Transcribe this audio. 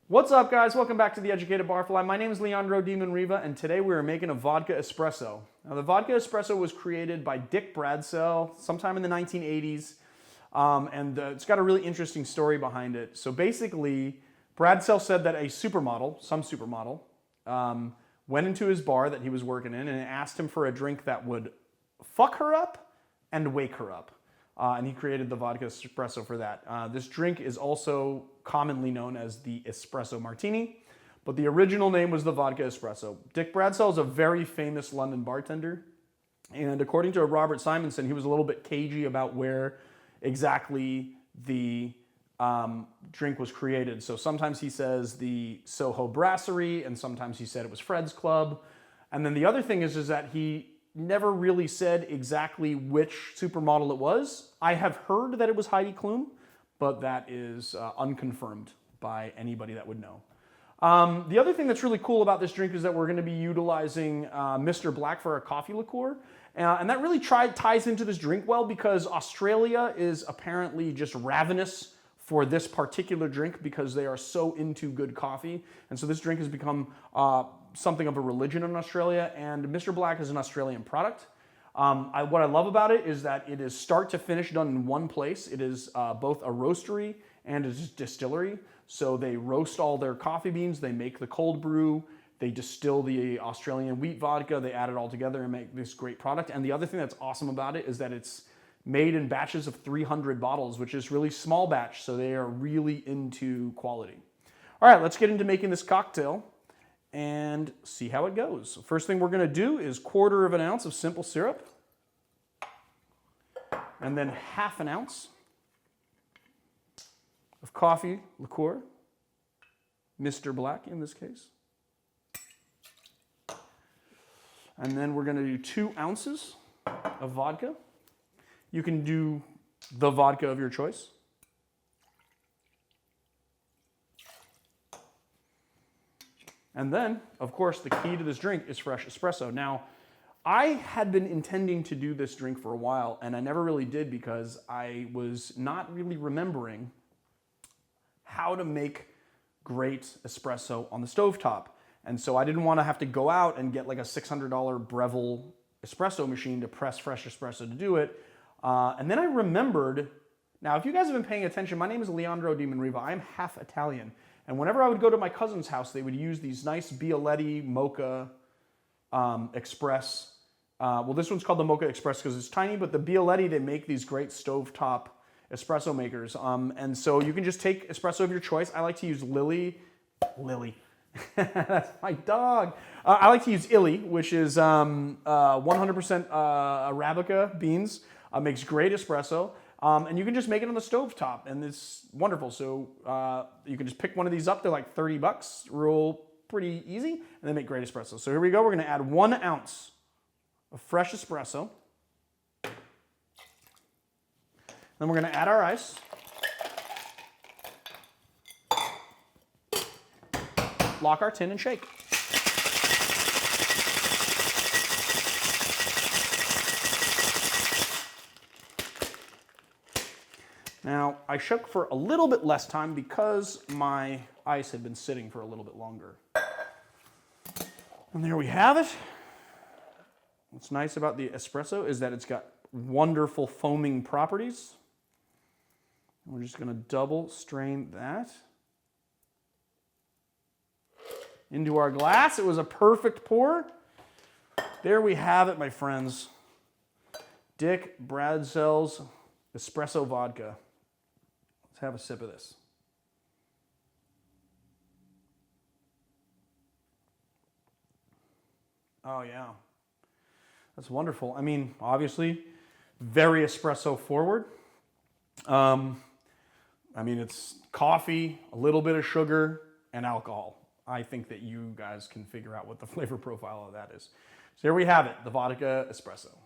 What's up, guys? Welcome back to The Educated Barfly. My name is Leandro Demon Riva, and today we are making a vodka espresso. Now, the vodka espresso was created by Dick Bradsell sometime in the 1980s, and it's got a really interesting story behind it. So basically, Bradsell said that some supermodel, went into his bar that he was working in and asked him for a drink that would fuck her up and wake her up. And he created the vodka espresso for that. This drink is also commonly known as the Espresso Martini, but the original name was the Vodka Espresso. Dick Bradsell is a very famous London bartender, and according to Robert Simonson, he was a little bit cagey about where exactly the drink was created. So sometimes he says the Soho Brasserie, and sometimes he said it was Fred's Club. And then the other thing is that he never really said exactly which supermodel it was. I have heard that it was Heidi Klum, but that is unconfirmed by anybody that would know. The other thing that's really cool about this drink is that we're going to be utilizing Mr. Black for a coffee liqueur. And that really ties into this drink well because Australia is apparently just ravenous for this particular drink because they are so into good coffee. And so this drink has become something of a religion in Australia, and Mr. Black is an Australian product. What I love about it is that it is start to finish done in one place. It is both a roastery and a distillery. So they roast all their coffee beans, they make the cold brew, they distill the Australian wheat vodka, they add it all together and make this great product. And the other thing that's awesome about it is that it's made in batches of 300 bottles, which is really small batch, so they are really into quality. All right, let's get into making this cocktail and see how it goes. First thing we're gonna do is 1/4 ounce of simple syrup, and then 1/2 ounce of coffee liqueur, Mr. Black in this case. And then we're gonna do 2 ounces of vodka. You can do the vodka of your choice. And then, of course, the key to this drink is fresh espresso. Now, I had been intending to do this drink for a while, and I never really did because I was not really remembering how to make great espresso on the stovetop. And so I didn't want to have to go out and get like a $600 Breville espresso machine to press fresh espresso to do it. And then I remembered, now if you guys have been paying attention, my name is Leandro Demon Riva. I'm half Italian. And whenever I would go to my cousin's house, they would use these nice Bialetti Mocha Express. Well, this one's called the Mocha Express because it's tiny, but the Bialetti, they make these great stovetop espresso makers. And so you can just take espresso of your choice. I like to use Lily. That's my dog. I like to use Illy, which is 100% Arabica beans. Makes great espresso. And you can just make it on the stovetop, and it's wonderful. So you can just pick one of these up. They're like $30, real pretty easy, and they make great espresso. So here we go. We're going to add 1 ounce of fresh espresso. Then we're going to add our ice. Lock our tin and shake. Now, I shook for a little bit less time because my ice had been sitting for a little bit longer. And there we have it. What's nice about the espresso is that it's got wonderful foaming properties. We're just going to double strain that into our glass. It was a perfect pour. There we have it, my friends. Dick Bradsell's espresso vodka. Let's have a sip of this. Oh yeah, that's wonderful. I mean, obviously, very espresso forward. I mean, it's coffee, a little bit of sugar, and alcohol. I think that you guys can figure out what the flavor profile of that is. So here we have it, the vodka espresso.